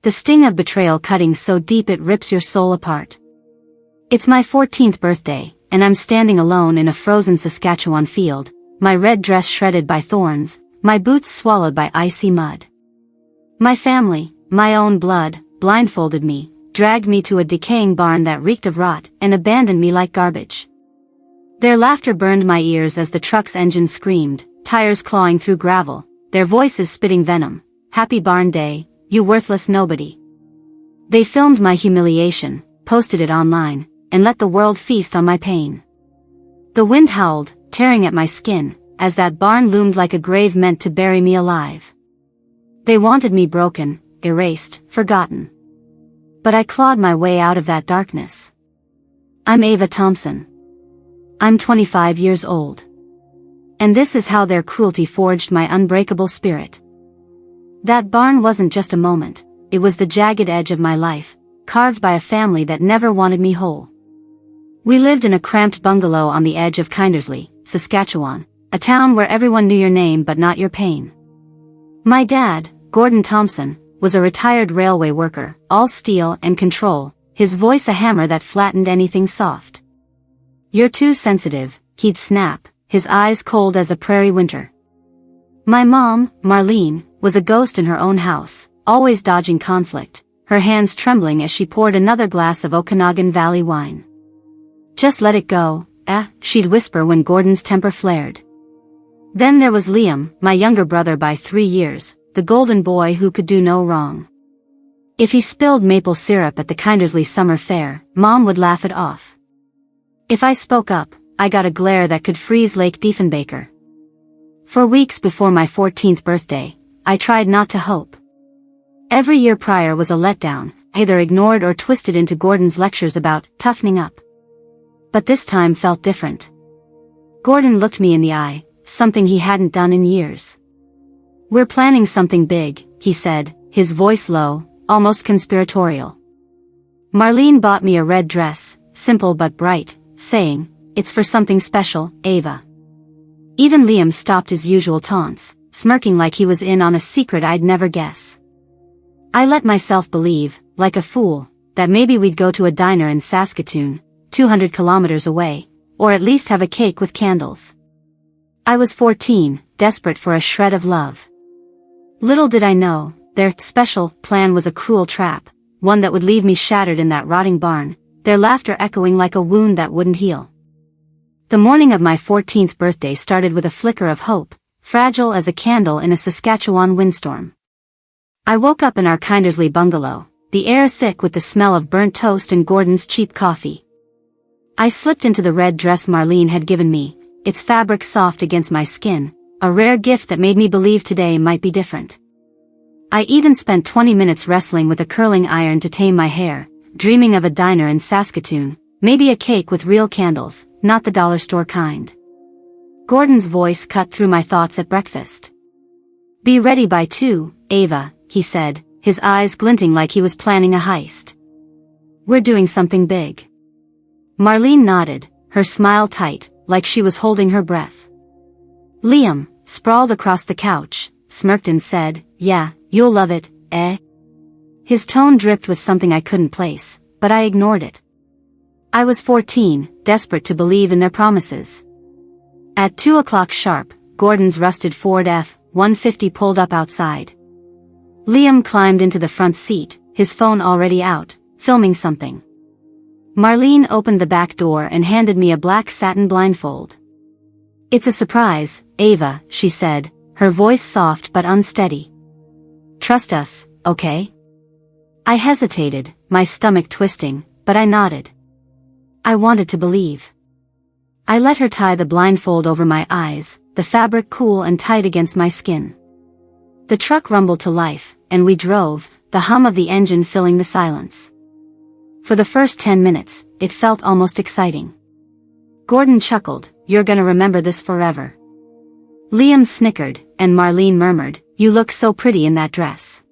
The sting of betrayal cutting so deep it rips your soul apart. It's my 14th birthday, and I'm standing alone in a frozen Saskatchewan field, my red dress shredded by thorns, my boots swallowed by icy mud. My family, my own blood, blindfolded me, dragged me to a decaying barn that reeked of rot, and abandoned me like garbage. Their laughter burned my ears as the truck's engine screamed, tires clawing through gravel, their voices spitting venom. Happy barn day, you worthless nobody. They filmed my humiliation, posted it online, and let the world feast on my pain. The wind howled, tearing at my skin, as that barn loomed like a grave meant to bury me alive. They wanted me broken, erased, forgotten. But I clawed my way out of that darkness. I'm Ava Thompson. I'm 25 years old. And this is how their cruelty forged my unbreakable spirit. That barn wasn't just a moment, it was the jagged edge of my life, carved by a family that never wanted me whole. We lived in a cramped bungalow on the edge of Kindersley, Saskatchewan, a town where everyone knew your name but not your pain. My dad, Gordon Thompson, was a retired railway worker, all steel and control, his voice a hammer that flattened anything soft. You're too sensitive, he'd snap, his eyes cold as a prairie winter. My mom, Marlene, was a ghost in her own house, always dodging conflict, her hands trembling as she poured another glass of Okanagan Valley wine. Just let it go, she'd whisper when Gordon's temper flared. Then there was Liam, my younger brother by 3 years, the golden boy who could do no wrong. If he spilled maple syrup at the Kindersley summer fair, Mom would laugh it off. If I spoke up, I got a glare that could freeze Lake Diefenbaker. For weeks before my 14th birthday, I tried not to hope. Every year prior was a letdown, either ignored or twisted into Gordon's lectures about toughening up. But this time felt different. Gordon looked me in the eye, something he hadn't done in years. We're planning something big, he said, his voice low, almost conspiratorial. Marlene bought me a red dress, simple but bright, saying, "It's for something special, Ava." Even Liam stopped his usual taunts, smirking like he was in on a secret I'd never guess. I let myself believe, like a fool, that maybe we'd go to a diner in Saskatoon, 200 kilometers away, or at least have a cake with candles. I was 14, desperate for a shred of love. Little did I know, their special plan was a cruel trap, one that would leave me shattered in that rotting barn, their laughter echoing like a wound that wouldn't heal. The morning of my 14th birthday started with a flicker of hope, fragile as a candle in a Saskatchewan windstorm. I woke up in our Kindersley bungalow, the air thick with the smell of burnt toast and Gordon's cheap coffee. I slipped into the red dress Marlene had given me, its fabric soft against my skin, a rare gift that made me believe today might be different. I even spent 20 minutes wrestling with a curling iron to tame my hair, dreaming of a diner in Saskatoon, maybe a cake with real candles, not the dollar store kind. Gordon's voice cut through my thoughts at breakfast. "Be ready by 2, Ava," he said, his eyes glinting like he was planning a heist. "We're doing something big." Marlene nodded, her smile tight, like she was holding her breath. Liam, sprawled across the couch, smirked and said, "Yeah, you'll love it, eh?" His tone dripped with something I couldn't place, but I ignored it. I was 14, desperate to believe in their promises. At 2 o'clock sharp, Gordon's rusted Ford F-150 pulled up outside. Liam climbed into the front seat, his phone already out, filming something. Marlene opened the back door and handed me a black satin blindfold. "It's a surprise, Ava," she said, her voice soft but unsteady. "Trust us, okay?" I hesitated, my stomach twisting, but I nodded. I wanted to believe. I let her tie the blindfold over my eyes, the fabric cool and tight against my skin. The truck rumbled to life, and we drove, the hum of the engine filling the silence. For the first 10 minutes, it felt almost exciting. Gordon chuckled, "You're gonna remember this forever." Liam snickered, and Marlene murmured, "You look so pretty in that dress."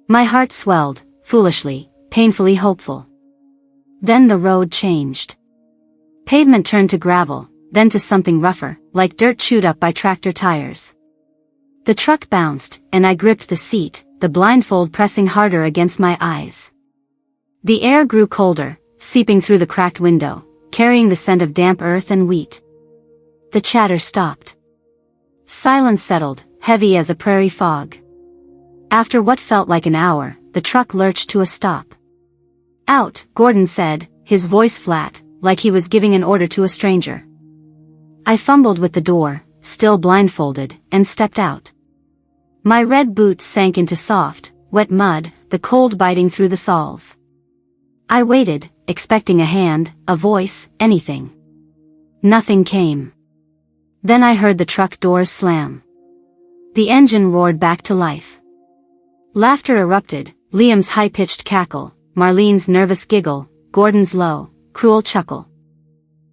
My heart swelled, foolishly, painfully hopeful. Then the road changed. Pavement turned to gravel, then to something rougher, like dirt chewed up by tractor tires. The truck bounced, and I gripped the seat, the blindfold pressing harder against my eyes. The air grew colder, seeping through the cracked window, carrying the scent of damp earth and wheat. The chatter stopped. Silence settled, heavy as a prairie fog. After what felt like an hour, the truck lurched to a stop. "Out," Gordon said, his voice flat, like he was giving an order to a stranger. I fumbled with the door, still blindfolded, and stepped out. My red boots sank into soft, wet mud, the cold biting through the soles. I waited, expecting a hand, a voice, anything. Nothing came. Then I heard the truck doors slam. The engine roared back to life. Laughter erupted, Liam's high-pitched cackle, Marlene's nervous giggle, Gordon's low, cruel chuckle.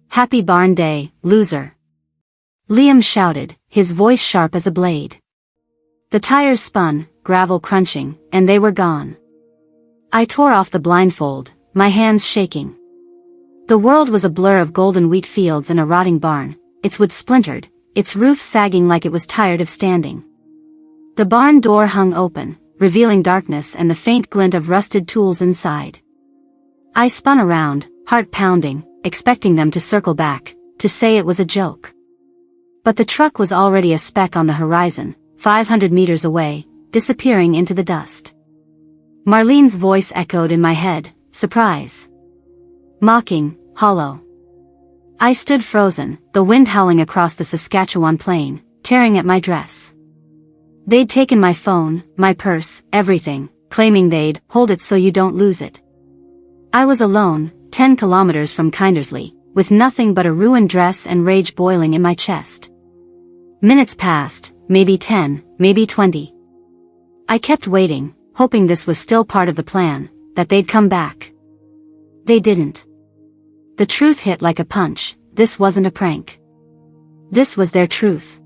"Happy barn day, loser," Liam shouted, his voice sharp as a blade. The tires spun, gravel crunching, and they were gone. I tore off the blindfold, my hands shaking. The world was a blur of golden wheat fields and a rotting barn, its wood splintered, its roof sagging like it was tired of standing. The barn door hung open, revealing darkness and the faint glint of rusted tools inside. I spun around, heart pounding, expecting them to circle back, to say it was a joke. But the truck was already a speck on the horizon, 500 meters away, disappearing into the dust. Marlene's voice echoed in my head, surprise. Mocking, hollow. I stood frozen, the wind howling across the Saskatchewan plain, tearing at my dress. They'd taken my phone, my purse, everything, claiming they'd hold it so you don't lose it. I was alone, 10 kilometers from Kindersley, with nothing but a ruined dress and rage boiling in my chest. Minutes passed, maybe 10, maybe 20. I kept waiting, hoping this was still part of the plan, that they'd come back. They didn't. The truth hit like a punch, this wasn't a prank. This was their truth.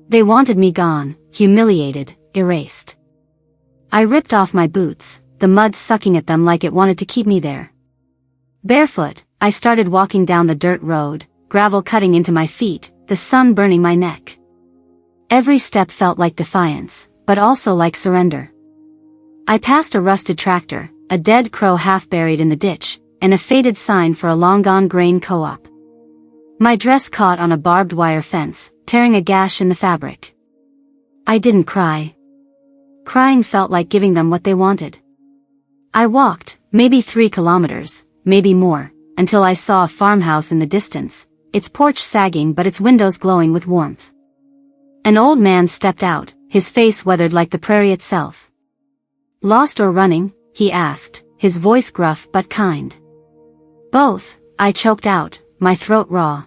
They wanted me gone, humiliated, erased. I ripped off my boots, the mud sucking at them like it wanted to keep me there. Barefoot, I started walking down the dirt road, gravel cutting into my feet, the sun burning my neck. Every step felt like defiance, but also like surrender. I passed a rusted tractor, a dead crow half buried in the ditch, and a faded sign for a long-gone grain co-op. My dress caught on a barbed wire fence, tearing a gash in the fabric. I didn't cry. Crying felt like giving them what they wanted. I walked, maybe 3 kilometers, maybe more, until I saw a farmhouse in the distance, its porch sagging but its windows glowing with warmth. An old man stepped out, his face weathered like the prairie itself. "Lost or running?" he asked, his voice gruff but kind. "Both," I choked out, my throat raw.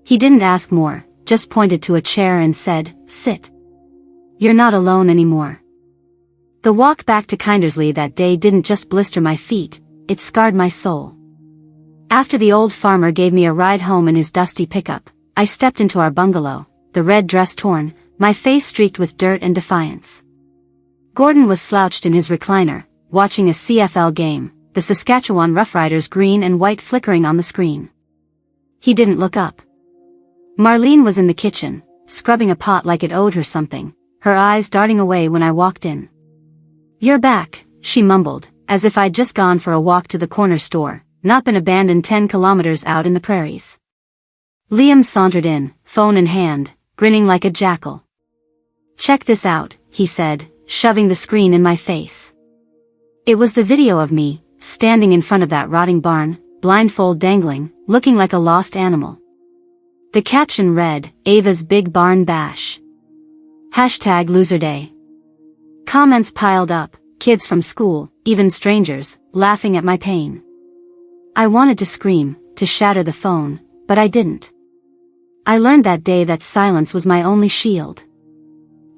He didn't ask more, just pointed to a chair and said, "Sit. You're not alone anymore." The walk back to Kindersley that day didn't just blister my feet, it scarred my soul. After the old farmer gave me a ride home in his dusty pickup, I stepped into our bungalow, the red dress torn, my face streaked with dirt and defiance. Gordon was slouched in his recliner, watching a CFL game, the Saskatchewan Roughriders green and white flickering on the screen. He didn't look up. Marlene was in the kitchen, scrubbing a pot like it owed her something, her eyes darting away when I walked in. "You're back," she mumbled, as if I'd just gone for a walk to the corner store, not been abandoned 10 kilometers out in the prairies. Liam sauntered in, phone in hand, grinning like a jackal. "Check this out," he said, shoving the screen in my face. It was the video of me, standing in front of that rotting barn, blindfold dangling, looking like a lost animal. The caption read, "Ava's Big Barn Bash. #LoserDay." Comments piled up, kids from school, even strangers, laughing at my pain. I wanted to scream, to shatter the phone, but I didn't. I learned that day that silence was my only shield.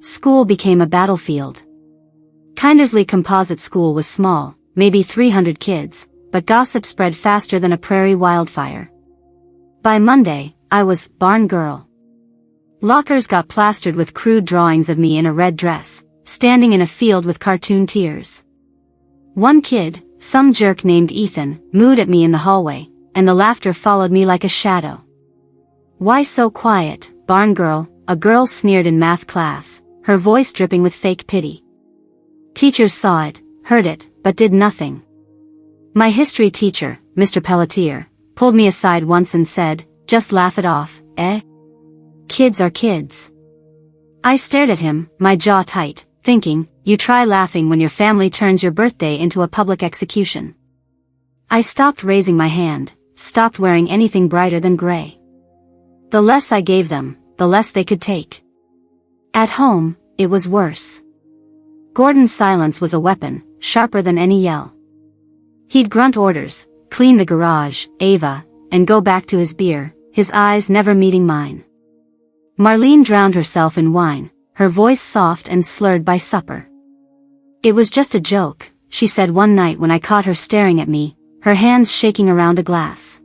School became a battlefield. Kindersley Composite School was small, maybe 300 kids, but gossip spread faster than a prairie wildfire. By Monday, I was barn girl. Lockers got plastered with crude drawings of me in a red dress, standing in a field with cartoon tears. One kid, some jerk named Ethan, mooed at me in the hallway, and the laughter followed me like a shadow. "Why so quiet, barn girl?" a girl sneered in math class, her voice dripping with fake pity. Teachers saw it, heard it, but did nothing. My history teacher, Mr. Pelletier, pulled me aside once and said, "Just laugh it off, eh? Kids are kids." I stared at him, my jaw tight, thinking, you try laughing when your family turns your birthday into a public execution. I stopped raising my hand, stopped wearing anything brighter than gray. The less I gave them, the less they could take. At home, it was worse. Gordon's silence was a weapon, sharper than any yell. He'd grunt orders, clean the garage, Ava, and go back to his beer, his eyes never meeting mine. Marlene drowned herself in wine, her voice soft and slurred by supper. "It was just a joke," she said one night when I caught her staring at me, her hands shaking around a glass.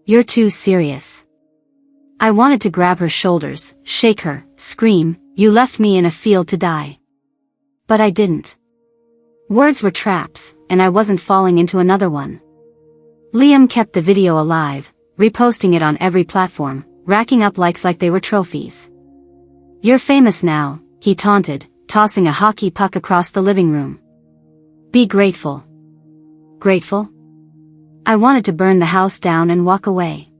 "You're too serious." I wanted to grab her shoulders, shake her, scream, "You left me in a field to die." But I didn't. Words were traps, and I wasn't falling into another one. Liam kept the video alive, reposting it on every platform, racking up likes like they were trophies. "You're famous now," he taunted, tossing a hockey puck across the living room. "Be grateful." Grateful? I wanted to burn the house down and walk away.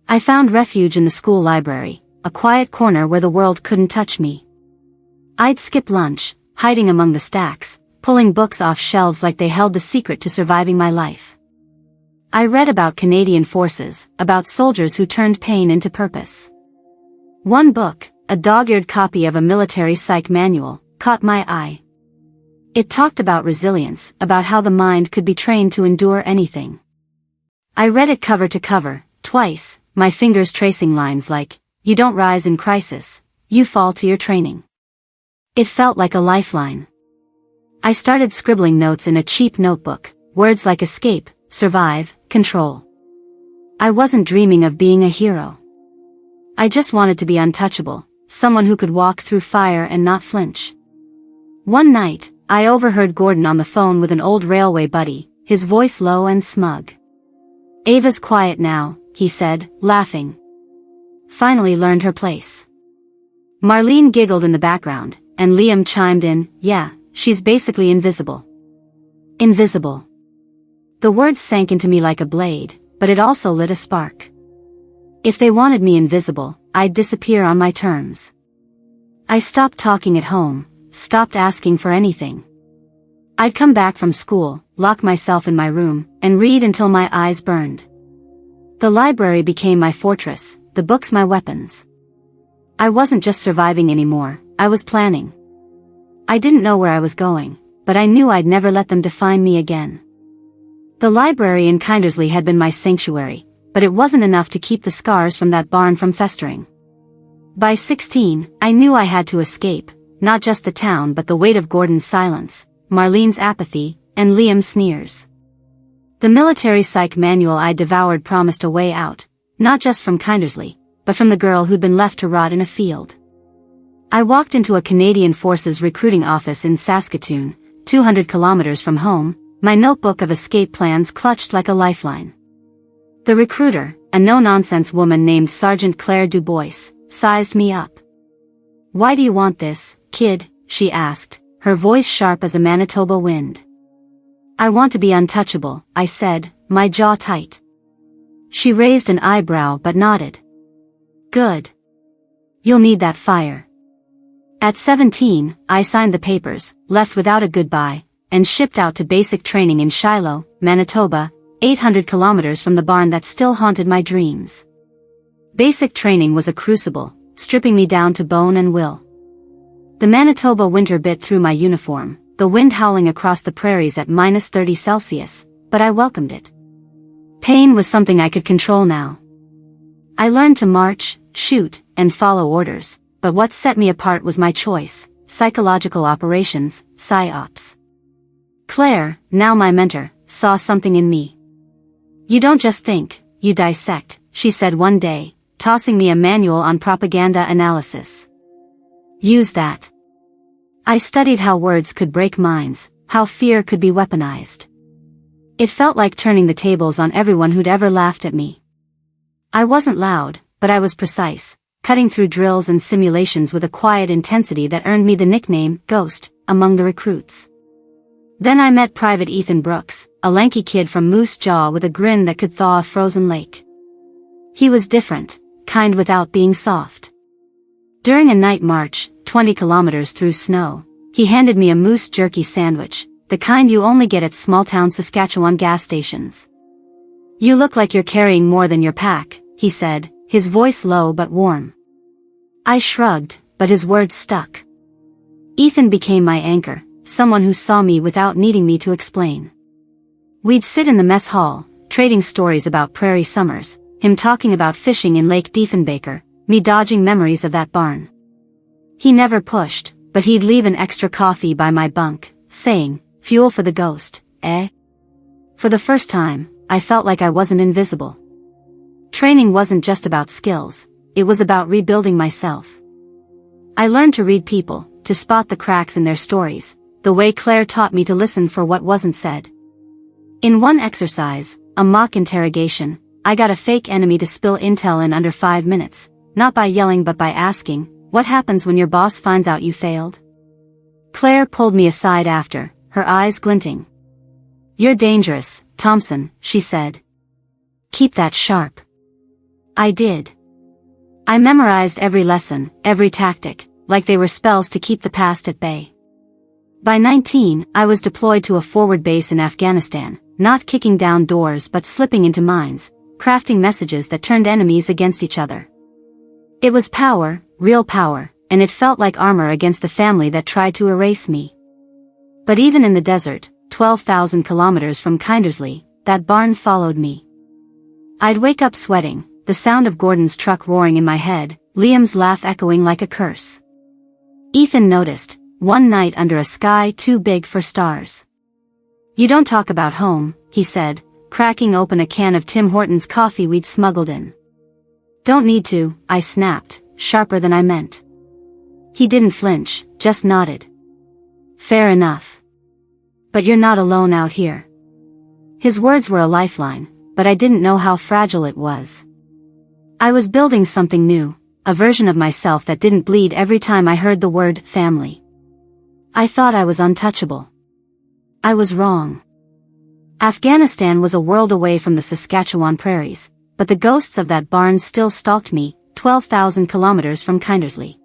I found refuge in the school library, a quiet corner where the world couldn't touch me. I'd skip lunch, hiding among the stacks, pulling books off shelves like they held the secret to surviving my life. I read about Canadian forces, about soldiers who turned pain into purpose. One book, a dog-eared copy of a military psych manual, caught my eye. It talked about resilience, about how the mind could be trained to endure anything. I read it cover to cover, twice, my fingers tracing lines like, "You don't rise in crisis, you fall to your training." It felt like a lifeline. I started scribbling notes in a cheap notebook, words like escape, survive, control. I wasn't dreaming of being a hero. I just wanted to be untouchable, someone who could walk through fire and not flinch. One night, I overheard Gordon on the phone with an old railway buddy, his voice low and smug. "Ava's quiet now," he said, laughing. "Finally learned her place." Marlene giggled in the background, and Liam chimed in, "Yeah, she's basically invisible." Invisible. The words sank into me like a blade, but it also lit a spark. If they wanted me invisible, I'd disappear on my terms. I stopped talking at home, stopped asking for anything. I'd come back from school, lock myself in my room, and read until my eyes burned. The library became my fortress, the books my weapons. I wasn't just surviving anymore, I was planning. I didn't know where I was going, but I knew I'd never let them define me again. The library in Kindersley had been my sanctuary, but it wasn't enough to keep the scars from that barn from festering. By 16, I knew I had to escape, not just the town but the weight of Gordon's silence, Marlene's apathy, and Liam's sneers. The military psych manual I devoured promised a way out, not just from Kindersley, but from the girl who'd been left to rot in a field. I walked into a Canadian Forces recruiting office in Saskatchewan, 200 kilometers from home, my notebook of escape plans clutched like a lifeline. The recruiter, a no-nonsense woman named Sergeant Claire Dubois, sized me up. "Why do you want this, kid?" she asked, her voice sharp as a Manitoba wind. "I want to be untouchable," I said, my jaw tight. She raised an eyebrow but nodded. "Good. You'll need that fire." At 17, I signed the papers, left without a goodbye, and shipped out to basic training in Shiloh, Manitoba, 800 kilometers from the barn that still haunted my dreams. Basic training was a crucible, stripping me down to bone and will. The Manitoba winter bit through my uniform, the wind howling across the prairies at -30°C, but I welcomed it. Pain was something I could control now. I learned to march, shoot, and follow orders, but what set me apart was my choice: psychological operations, PsyOps. Claire, now my mentor, saw something in me. "You don't just think, you dissect," she said one day, tossing me a manual on propaganda analysis. "Use that." I studied how words could break minds, how fear could be weaponized. It felt like turning the tables on everyone who'd ever laughed at me. I wasn't loud, but I was precise, cutting through drills and simulations with a quiet intensity that earned me the nickname, Ghost, among the recruits. Then I met Private Ethan Brooks, a lanky kid from Moose Jaw with a grin that could thaw a frozen lake. He was different, kind without being soft. During a night march, 20 kilometers through snow, he handed me a moose jerky sandwich, the kind you only get at small-town Saskatchewan gas stations. "You look like you're carrying more than your pack," he said, his voice low but warm. I shrugged, but his words stuck. Ethan became my anchor, someone who saw me without needing me to explain. We'd sit in the mess hall, trading stories about prairie summers, him talking about fishing in Lake Diefenbaker, me dodging memories of that barn. He never pushed, but he'd leave an extra coffee by my bunk, saying, "Fuel for the ghost, eh?" For the first time, I felt like I wasn't invisible. Training wasn't just about skills, it was about rebuilding myself. I learned to read people, to spot the cracks in their stories, the way Claire taught me to listen for what wasn't said. In one exercise, a mock interrogation, I got a fake enemy to spill intel in under 5 minutes, not by yelling but by asking, "What happens when your boss finds out you failed?" Claire pulled me aside after, her eyes glinting. "You're dangerous, Thompson," she said. "Keep that sharp." I did. I memorized every lesson, every tactic, like they were spells to keep the past at bay. By 19, I was deployed to a forward base in Afghanistan, not kicking down doors but slipping into mines, crafting messages that turned enemies against each other. It was power, real power, and it felt like armor against the family that tried to erase me. But even in the desert, 12,000 kilometers from Kindersley, that barn followed me. I'd wake up sweating, the sound of Gordon's truck roaring in my head, Liam's laugh echoing like a curse. Ethan noticed, one night under a sky too big for stars. "You don't talk about home," he said, cracking open a can of Tim Hortons coffee we'd smuggled in. "Don't need to," I snapped, sharper than I meant. He didn't flinch, just nodded. "Fair enough. But you're not alone out here." His words were a lifeline, but I didn't know how fragile it was. I was building something new, a version of myself that didn't bleed every time I heard the word family. I thought I was untouchable. I was wrong. Afghanistan was a world away from the Saskatchewan prairies, but the ghosts of that barn still stalked me, 12,000 kilometers from Kindersley.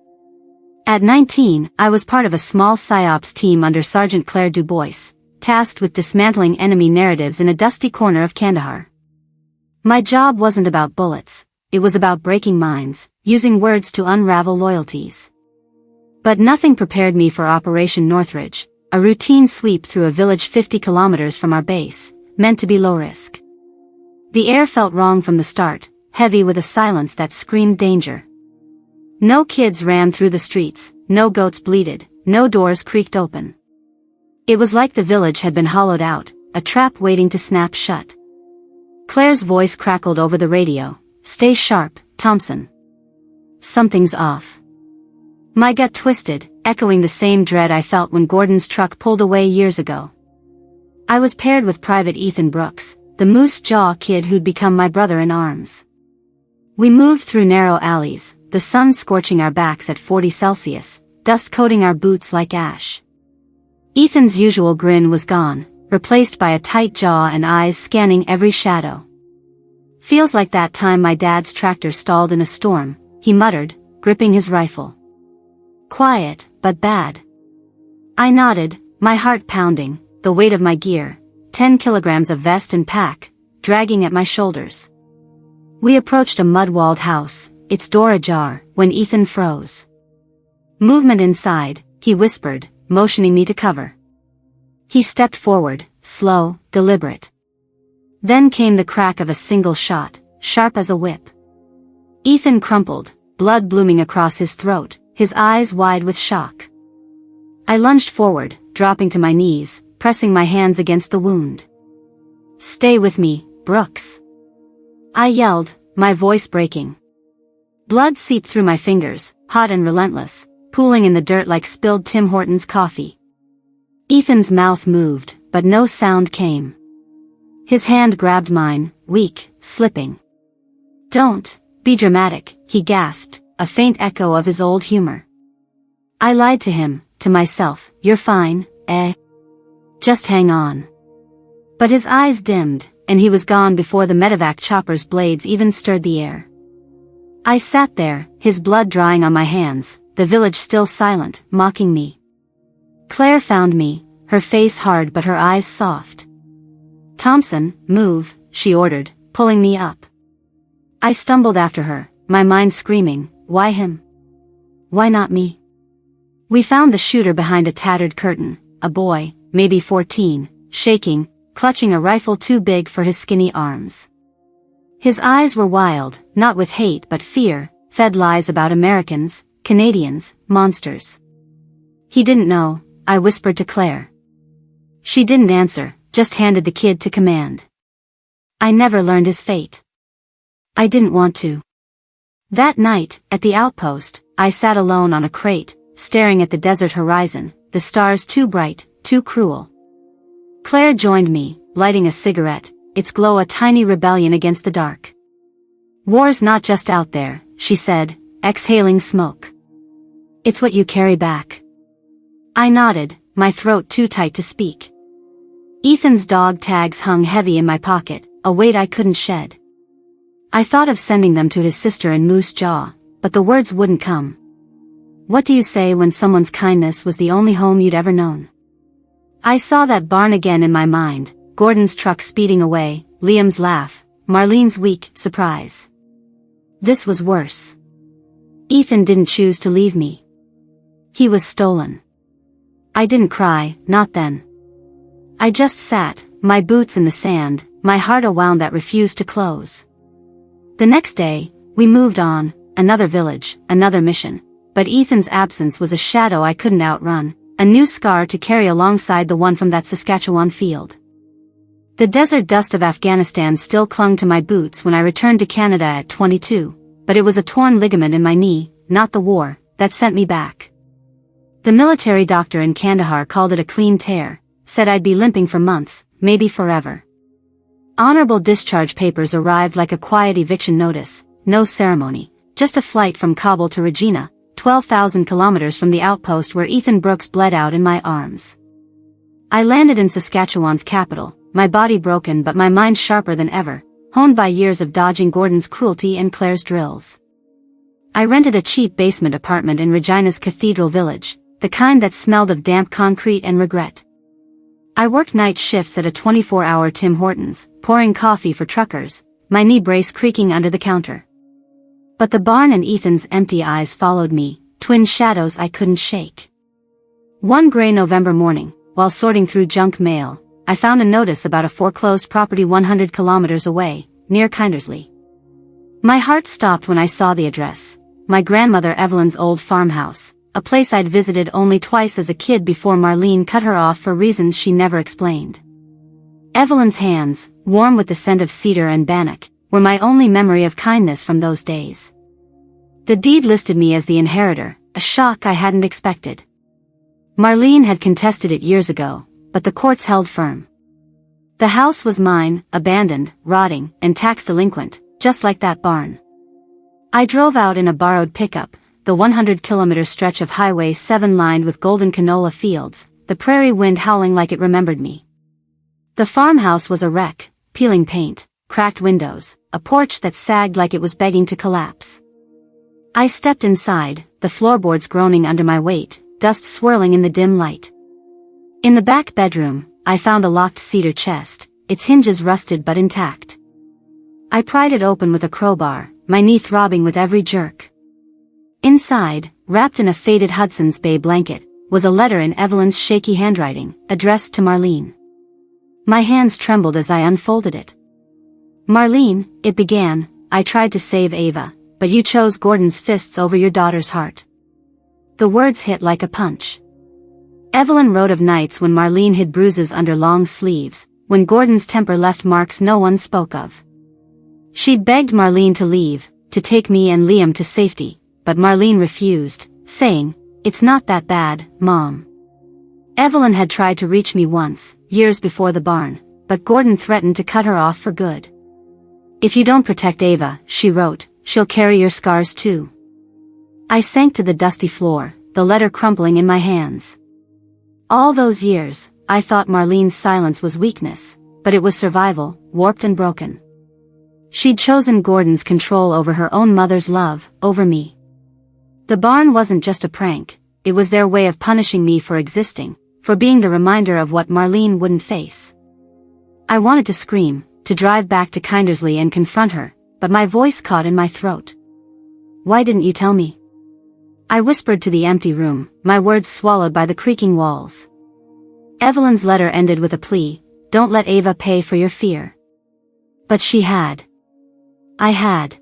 At 19, I was part of a small PSYOPs team under Sergeant Claire Dubois, tasked with dismantling enemy narratives in a dusty corner of Kandahar. My job wasn't about bullets, it was about breaking minds, using words to unravel loyalties. But nothing prepared me for Operation Northridge, a routine sweep through a village 50 kilometers from our base, meant to be low risk. The air felt wrong from the start, heavy with a silence that screamed danger. No kids ran through the streets, no goats bleated, no doors creaked open. It was like the village had been hollowed out, a trap waiting to snap shut. Claire's voice crackled over the radio, "Stay sharp, Thompson. Something's off." My gut twisted, echoing the same dread I felt when Gordon's truck pulled away years ago. I was paired with Private Ethan Brooks, the Moose Jaw kid who'd become my brother in arms. We moved through narrow alleys, the sun scorching our backs at 40 Celsius, dust coating our boots like ash. Ethan's usual grin was gone, replaced by a tight jaw and eyes scanning every shadow. "Feels like that time my dad's tractor stalled in a storm," he muttered, gripping his rifle. "Quiet, but bad." I nodded, my heart pounding, the weight of my gear, 10 kilograms of vest and pack, dragging at my shoulders. We approached a mud-walled house, its door ajar, when Ethan froze. "Movement inside," he whispered, motioning me to cover. He stepped forward, slow, deliberate. Then came the crack of a single shot, sharp as a whip. Ethan crumpled, blood blooming across his throat, his eyes wide with shock. I lunged forward, dropping to my knees, pressing my hands against the wound. "Stay with me, Brooks," I yelled, my voice breaking. Blood seeped through my fingers, hot and relentless, pooling in the dirt like spilled Tim Hortons coffee. Ethan's mouth moved, but no sound came. His hand grabbed mine, weak, slipping. "Don't be dramatic," he gasped, a faint echo of his old humor. I lied to him, to myself, "You're fine, eh? Just hang on." But his eyes dimmed, and he was gone before the medevac chopper's blades even stirred the air. I sat there, his blood drying on my hands, the village still silent, mocking me. Claire found me, her face hard but her eyes soft. "Thompson, move," she ordered, pulling me up. I stumbled after her, my mind screaming, "Why him? Why not me?" We found the shooter behind a tattered curtain, a boy, maybe 14, shaking, clutching a rifle too big for his skinny arms. His eyes were wild, not with hate but fear, fed lies about Americans, Canadians, monsters. "He didn't know," I whispered to Claire. She didn't answer, just handed the kid to command. I never learned his fate. I didn't want to. That night, at the outpost, I sat alone on a crate, staring at the desert horizon, the stars too bright, too cruel. Claire joined me, lighting a cigarette, its glow a tiny rebellion against the dark. "War's not just out there," she said, exhaling smoke. "It's what you carry back." I nodded, my throat too tight to speak. Ethan's dog tags hung heavy in my pocket, a weight I couldn't shed. I thought of sending them to his sister in Moose Jaw, but the words wouldn't come. What do you say when someone's kindness was the only home you'd ever known? I saw that barn again in my mind, Gordon's truck speeding away, Liam's laugh, Marlene's weak surprise. This was worse. Ethan didn't choose to leave me. He was stolen. I didn't cry, not then. I just sat, my boots in the sand, my heart a wound that refused to close. The next day, we moved on, another village, another mission, but Ethan's absence was a shadow I couldn't outrun, a new scar to carry alongside the one from that Saskatchewan field. The desert dust of Afghanistan still clung to my boots when I returned to Canada at 22, but it was a torn ligament in my knee, not the war, that sent me back. The military doctor in Kandahar called it a clean tear, said I'd be limping for months, maybe forever. Honorable discharge papers arrived like a quiet eviction notice, no ceremony, just a flight from Kabul to Regina, 12,000 kilometers from the outpost where Ethan Brooks bled out in my arms. I landed in Saskatchewan's capital, my body broken but my mind sharper than ever, honed by years of dodging Gordon's cruelty and Claire's drills. I rented a cheap basement apartment in Regina's Cathedral Village, the kind that smelled of damp concrete and regret. I worked night shifts at a 24-hour Tim Hortons, pouring coffee for truckers, my knee brace creaking under the counter. But the barn and Ethan's empty eyes followed me, twin shadows I couldn't shake. One gray November morning, while sorting through junk mail, I found a notice about a foreclosed property 100 kilometers away, near Kindersley. My heart stopped when I saw the address, my grandmother Evelyn's old farmhouse, a place I'd visited only twice as a kid before Marlene cut her off for reasons she never explained. Evelyn's hands, warm with the scent of cedar and bannock, were my only memory of kindness from those days. The deed listed me as the inheritor, a shock I hadn't expected. Marlene had contested it years ago, but the courts held firm. The house was mine, abandoned, rotting, and tax delinquent, just like that barn. I drove out in a borrowed pickup, the 100-kilometer stretch of Highway 7 lined with golden canola fields, the prairie wind howling like it remembered me. The farmhouse was a wreck, peeling paint, cracked windows, a porch that sagged like it was begging to collapse. I stepped inside, the floorboards groaning under my weight, dust swirling in the dim light. In the back bedroom, I found a locked cedar chest, its hinges rusted but intact. I pried it open with a crowbar, my knee throbbing with every jerk. Inside, wrapped in a faded Hudson's Bay blanket, was a letter in Evelyn's shaky handwriting, addressed to Marlene. My hands trembled as I unfolded it. "Marlene," it began, "I tried to save Ava, but you chose Gordon's fists over your daughter's heart." The words hit like a punch. Evelyn wrote of nights when Marlene hid bruises under long sleeves, when Gordon's temper left marks no one spoke of. She'd begged Marlene to leave, to take me and Liam to safety, but Marlene refused, saying, "It's not that bad, Mom." Evelyn had tried to reach me once, years before the barn, but Gordon threatened to cut her off for good. "If you don't protect Ava," she wrote, "she'll carry your scars too." I sank to the dusty floor, the letter crumpling in my hands. All those years, I thought Marlene's silence was weakness, but it was survival, warped and broken. She'd chosen Gordon's control over her own mother's love, over me. The barn wasn't just a prank, it was their way of punishing me for existing, for being the reminder of what Marlene wouldn't face. I wanted to scream, to drive back to Kindersley and confront her, but my voice caught in my throat. Why didn't you tell me? I whispered to the empty room, my words swallowed by the creaking walls. Evelyn's letter ended with a plea, don't let Ava pay for your fear. But she had. I had.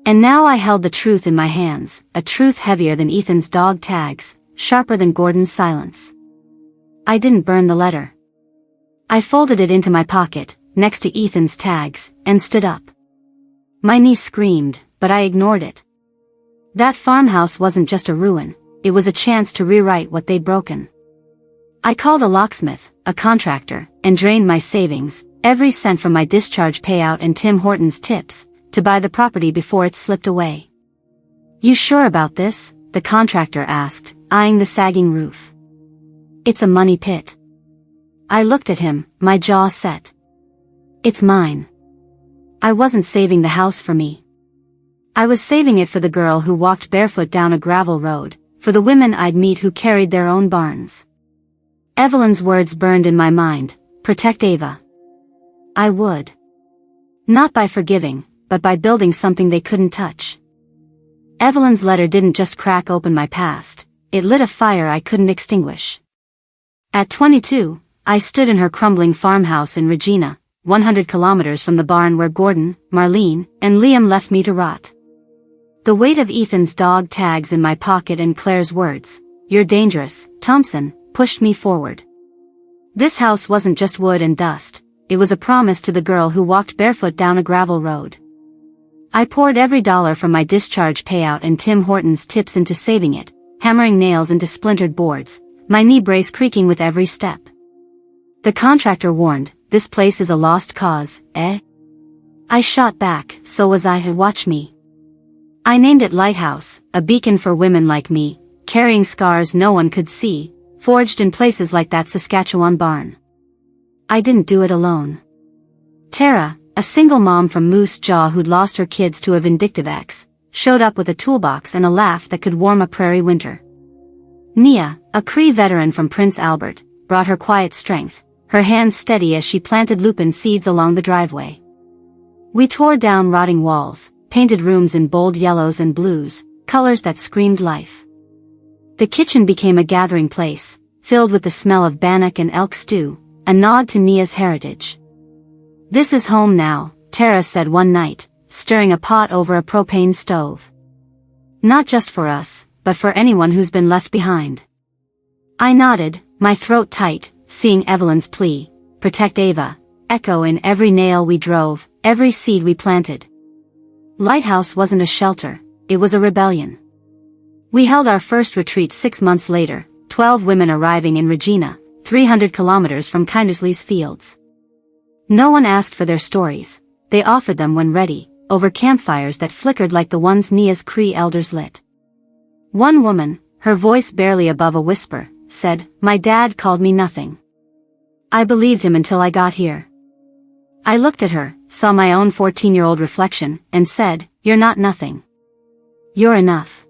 And now I held the truth in my hands, a truth heavier than Ethan's dog tags, sharper than Gordon's silence. I didn't burn the letter. I folded it into my pocket, next to Ethan's tags, and stood up. My niece screamed, but I ignored it. That farmhouse wasn't just a ruin, it was a chance to rewrite what they'd broken. I called a locksmith, a contractor, and drained my savings, every cent from my discharge payout and Tim Horton's tips, to buy the property before it slipped away. You sure about this? The contractor asked, eyeing the sagging roof. It's a money pit. I looked at him, my jaw set. It's mine. I wasn't saving the house for me. I was saving it for the girl who walked barefoot down a gravel road, for the women I'd meet who carried their own barns. Evelyn's words burned in my mind, protect Ava. I would. Not by forgiving, but by building something they couldn't touch. Evelyn's letter didn't just crack open my past, it lit a fire I couldn't extinguish. At 22, I stood in her crumbling farmhouse in Regina, 100 kilometers from the barn where Gordon, Marlene, and Liam left me to rot. The weight of Ethan's dog tags in my pocket and Claire's words, "You're dangerous, Thompson," pushed me forward. This house wasn't just wood and dust, it was a promise to the girl who walked barefoot down a gravel road. I poured every dollar from my discharge payout and Tim Horton's tips into saving it, hammering nails into splintered boards, my knee brace creaking with every step. The contractor warned, this place is a lost cause, eh? I shot back, so was I. Watch me. I named it Lighthouse, a beacon for women like me, carrying scars no one could see, forged in places like that Saskatchewan barn. I didn't do it alone. Tara, a single mom from Moose Jaw who'd lost her kids to a vindictive ex, showed up with a toolbox and a laugh that could warm a prairie winter. Nia, a Cree veteran from Prince Albert, brought her quiet strength, her hands steady as she planted lupin seeds along the driveway. We tore down rotting walls, painted rooms in bold yellows and blues, colors that screamed life. The kitchen became a gathering place, filled with the smell of bannock and elk stew, a nod to Nia's heritage. This is home now, Tara said one night, stirring a pot over a propane stove. Not just for us, but for anyone who's been left behind. I nodded, my throat tight, seeing Evelyn's plea, protect Ava, echo in every nail we drove, every seed we planted. Lighthouse wasn't a shelter, it was a rebellion. We held our first retreat 6 months later, 12 women arriving in Regina, 300 kilometers from Kindersley's fields. No one asked for their stories, they offered them when ready, over campfires that flickered like the ones Nia's Cree elders lit. One woman, her voice barely above a whisper, said, "My dad called me nothing. I believed him until I got here." I looked at her, saw my own 14-year-old reflection, and said, "You're not nothing. You're enough."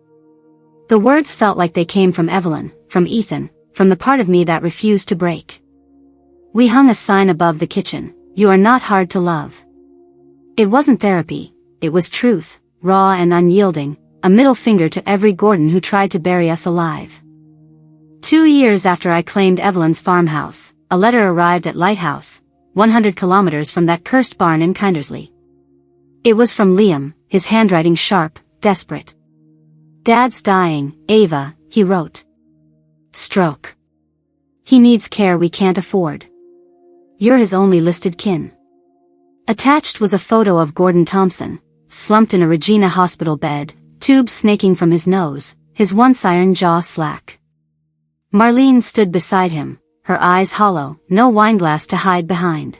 The words felt like they came from Evelyn, from Ethan, from the part of me that refused to break. We hung a sign above the kitchen, "You are not hard to love." It wasn't therapy, it was truth, raw and unyielding, a middle finger to every Gordon who tried to bury us alive. 2 years after I claimed Evelyn's farmhouse, a letter arrived at Lighthouse, 100 kilometers from that cursed barn in Kindersley. It was from Liam, his handwriting sharp, desperate. "Dad's dying, Ava," he wrote. "Stroke. He needs care we can't afford. You're his only listed kin." Attached was a photo of Gordon Thompson, slumped in a Regina hospital bed, tubes snaking from his nose, his once iron jaw slack. Marlene stood beside him, her eyes hollow, no wineglass to hide behind.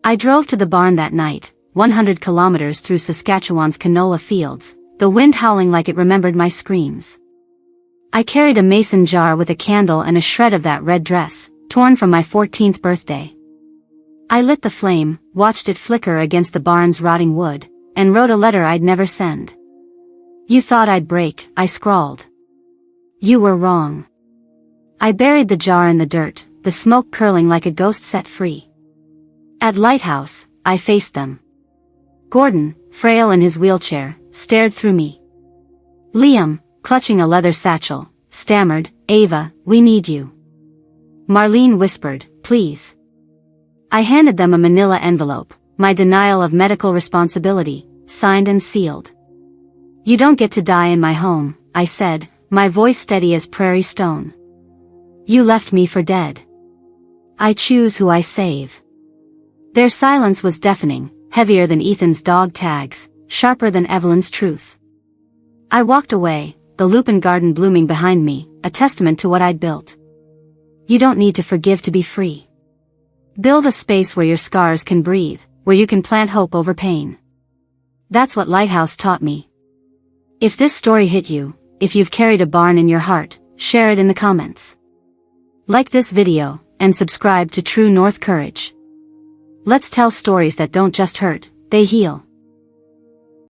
I drove to the barn that night, 100 kilometers through Saskatchewan's canola fields, the wind howling like it remembered my screams. I carried a mason jar with a candle and a shred of that red dress, torn from my 14th birthday. I lit the flame, watched it flicker against the barn's rotting wood, and wrote a letter I'd never send. You thought I'd break, I scrawled. You were wrong. I buried the jar in the dirt, the smoke curling like a ghost set free. At Lighthouse, I faced them. Gordon, frail in his wheelchair, stared through me. Liam, clutching a leather satchel, stammered, Ava, we need you. Marlene whispered, please. I handed them a manila envelope, my denial of medical responsibility, signed and sealed. You don't get to die in my home, I said, my voice steady as prairie stone. You left me for dead. I choose who I save. Their silence was deafening, heavier than Ethan's dog tags, sharper than Evelyn's truth. I walked away, the lupin garden blooming behind me, a testament to what I'd built. You don't need to forgive to be free. Build a space where your scars can breathe, where you can plant hope over pain. That's what Lighthouse taught me. If this story hit you, if you've carried a barn in your heart, share it in the comments. Like this video, and subscribe to True North Courage. Let's tell stories that don't just hurt, they heal.